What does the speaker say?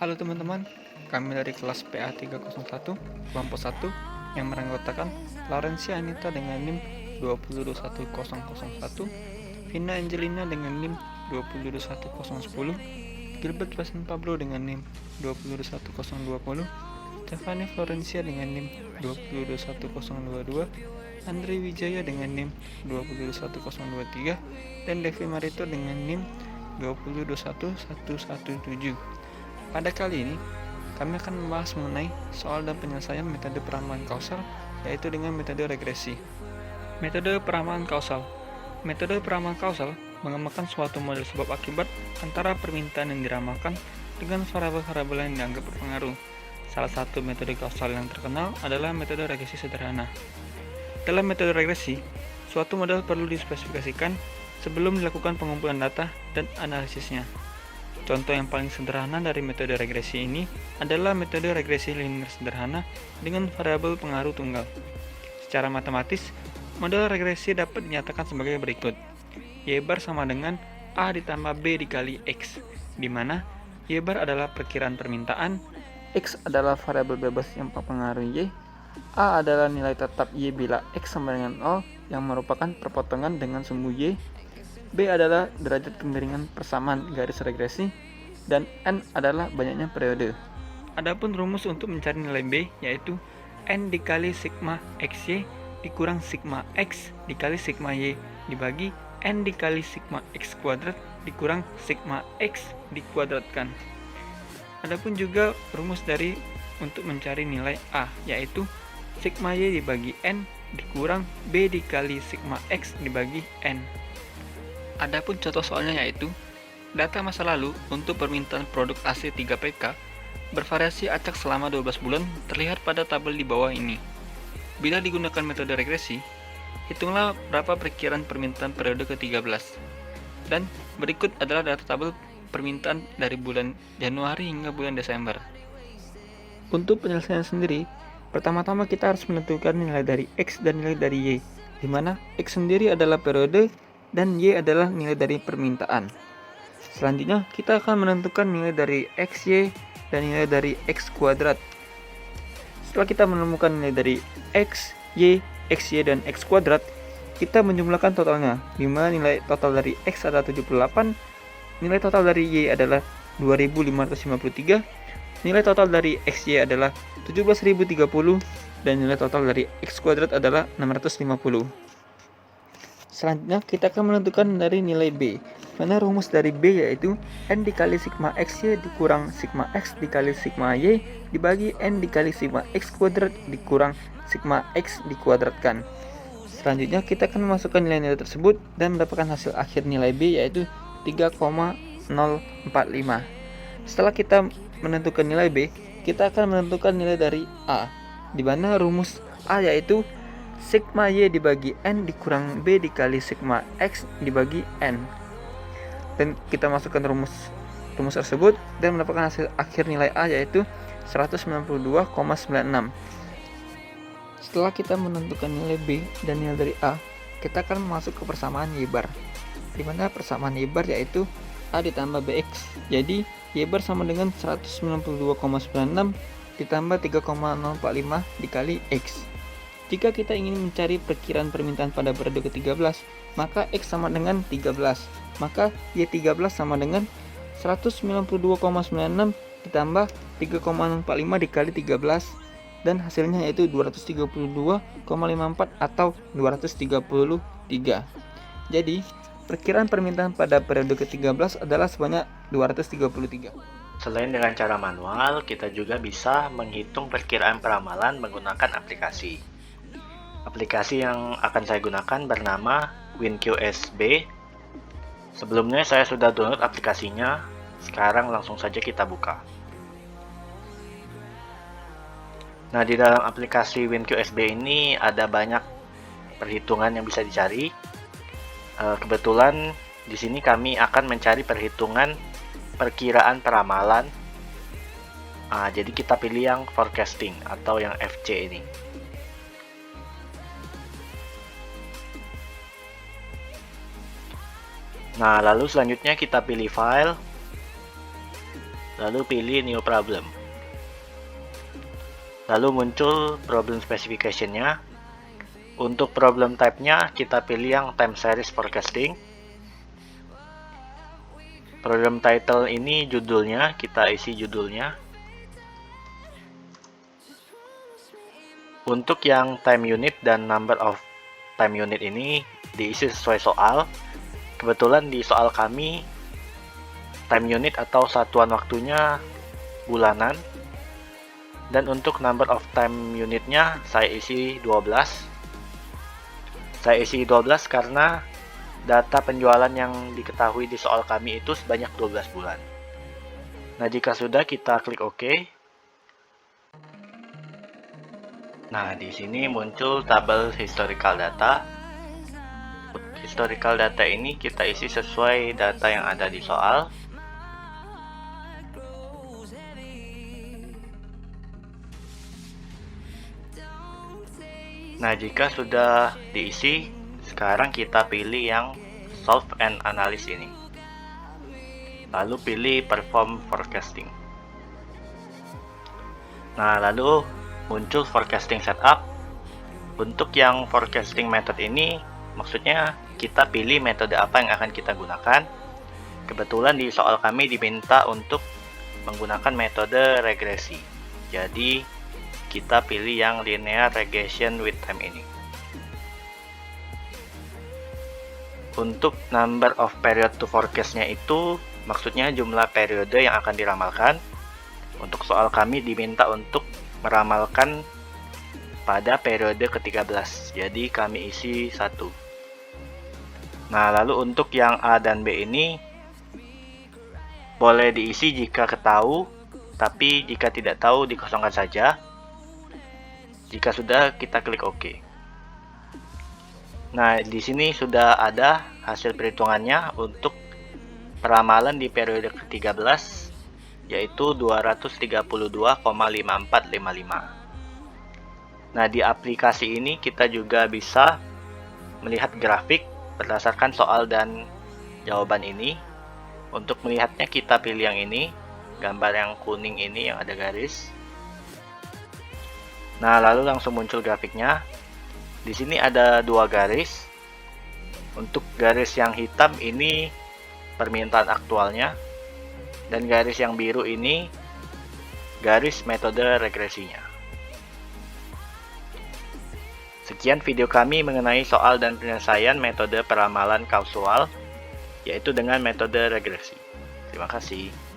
Halo teman-teman, kami dari kelas PA 301, kelompok 1 yang beranggotakan Laurencia Anita dengan NIM 2021001, Vina Angelina dengan NIM 2021010, Gilbert Basen Pablo dengan NIM 2021020, Stefani Florencia dengan NIM 2021022, Andre Wijaya dengan NIM 2021023, dan Devi Marito dengan NIM 2021117. Pada kali ini, kami akan membahas mengenai soal dan penyelesaian metode peramalan kausal, yaitu dengan metode regresi. Metode peramalan kausal. Metode peramalan kausal mengembangkan suatu model sebab akibat antara permintaan yang diramalkan dengan variabel-variabel yang dianggap berpengaruh. Salah satu metode kausal yang terkenal adalah metode regresi sederhana. Dalam metode regresi, suatu model perlu dispesifikasikan sebelum dilakukan pengumpulan data dan analisisnya. Contoh yang paling sederhana dari metode regresi ini adalah metode regresi linear sederhana dengan variabel pengaruh tunggal. Secara matematis, model regresi dapat dinyatakan sebagai berikut. Y bar sama dengan A ditambah B dikali X, di mana Y bar adalah perkiraan permintaan, X adalah variabel bebas yang mempengaruhi Y, A adalah nilai tetap Y bila X sama dengan 0 yang merupakan perpotongan dengan sumbu Y, B adalah derajat kemiringan persamaan garis regresi, dan N adalah banyaknya periode. Adapun rumus untuk mencari nilai B yaitu N dikali sigma XY dikurang sigma X dikali sigma Y dibagi N dikali sigma X kuadrat dikurang sigma X dikuadratkan. Adapun juga rumus dari untuk mencari nilai A yaitu sigma Y dibagi N dikurang B dikali sigma X dibagi N. Adapun contoh soalnya yaitu data masa lalu untuk permintaan produk AC 3PK bervariasi acak selama 12 bulan terlihat pada tabel di bawah ini. Bila digunakan metode regresi, hitunglah berapa perkiraan permintaan periode ke-13. Dan berikut adalah data tabel permintaan dari bulan Januari hingga bulan Desember. Untuk penyelesaian sendiri, pertama-tama kita harus menentukan nilai dari X dan nilai dari Y, di mana X sendiri adalah periode dan Y adalah nilai dari permintaan. Selanjutnya, kita akan menentukan nilai dari XY dan nilai dari X kuadrat. Setelah kita menemukan nilai dari X, Y, XY, dan X kuadrat, kita menjumlahkan totalnya, di mana nilai total dari X adalah 78, nilai total dari Y adalah 2553, nilai total dari XY adalah 17030, dan nilai total dari X kuadrat adalah 650. Selanjutnya kita akan menentukan dari nilai B, mana rumus dari B yaitu N dikali sigma XY dikurang sigma X dikali sigma Y dibagi N dikali sigma X kuadrat dikurang sigma X dikuadratkan. Selanjutnya kita akan memasukkan nilai-nilai tersebut dan mendapatkan hasil akhir nilai B yaitu 3,045. Setelah kita menentukan nilai B, kita akan menentukan nilai dari A, di mana rumus A yaitu sigma Y dibagi N dikurang B dikali sigma X dibagi N. Dan kita masukkan rumus tersebut dan mendapatkan hasil akhir nilai A yaitu 192,96. Setelah kita menentukan nilai B dan nilai dari A, kita akan masuk ke persamaan Y bar, di mana persamaan Y bar yaitu A ditambah BX. Jadi Y bar sama dengan 192,96 ditambah 3,045 dikali X. Jika kita ingin mencari perkiraan permintaan pada periode ke-13, maka X sama dengan 13. Maka Y13 sama dengan 192,96 ditambah 3,045 dikali 13, dan hasilnya yaitu 232,54 atau 233. Jadi, perkiraan permintaan pada periode ke-13 adalah sebanyak 233. Selain dengan cara manual, kita juga bisa menghitung perkiraan peramalan menggunakan aplikasi. Aplikasi yang akan saya gunakan bernama WinQSB. Sebelumnya saya sudah download aplikasinya, sekarang langsung saja kita buka. Nah, di dalam aplikasi WinQSB ini ada banyak perhitungan yang bisa dicari. Kebetulan di sini kami akan mencari perhitungan perkiraan peramalan. Jadi kita pilih yang forecasting atau yang FC ini. Nah, lalu selanjutnya kita pilih file. lalu pilih New Problem. Lalu muncul problem specification-nya. Untuk problem type-nya kita pilih yang time series forecasting. Program title ini judulnya, kita isi judulnya. Untuk yang time unit dan number of time unit ini diisi sesuai soal. Kebetulan di soal kami time unit atau satuan waktunya bulanan. Dan untuk number of time unitnya saya isi 12. Saya isi 12 karena data penjualan yang diketahui di soal kami itu sebanyak 12 bulan. Nah, jika sudah kita klik OK. Nah, di sini muncul tabel historical data. Historical data ini kita isi sesuai data yang ada di soal. Nah, jika sudah diisi, sekarang kita pilih yang Solve and Analyze ini. Lalu pilih Perform Forecasting. Nah, lalu muncul Forecasting Setup. Untuk yang Forecasting Method ini, maksudnya kita pilih metode apa yang akan kita gunakan. Kebetulan di soal kami diminta untuk menggunakan metode regresi. Jadi, kita pilih yang linear regression with time ini. Untuk number of period to forecast-nya itu maksudnya jumlah periode yang akan diramalkan. Untuk soal kami diminta untuk meramalkan pada periode ke-13. Jadi kami isi 1. Nah, lalu untuk yang A dan B ini boleh diisi jika ketahui, tapi jika tidak tahu dikosongkan saja. Jika sudah, kita klik OK. Nah, di sini sudah ada hasil perhitungannya untuk peramalan di periode ke-13, yaitu 232,5455. Nah, di aplikasi ini kita juga bisa melihat grafik berdasarkan soal dan jawaban ini. Untuk melihatnya kita pilih yang ini, gambar yang kuning ini yang ada garis. Nah, lalu langsung muncul grafiknya. Di sini ada 2 garis. Untuk garis yang hitam ini permintaan aktualnya, dan garis yang biru ini garis metode regresinya. Sekian video kami mengenai soal dan penyelesaian metode peramalan kausal, yaitu dengan metode regresi. Terima kasih.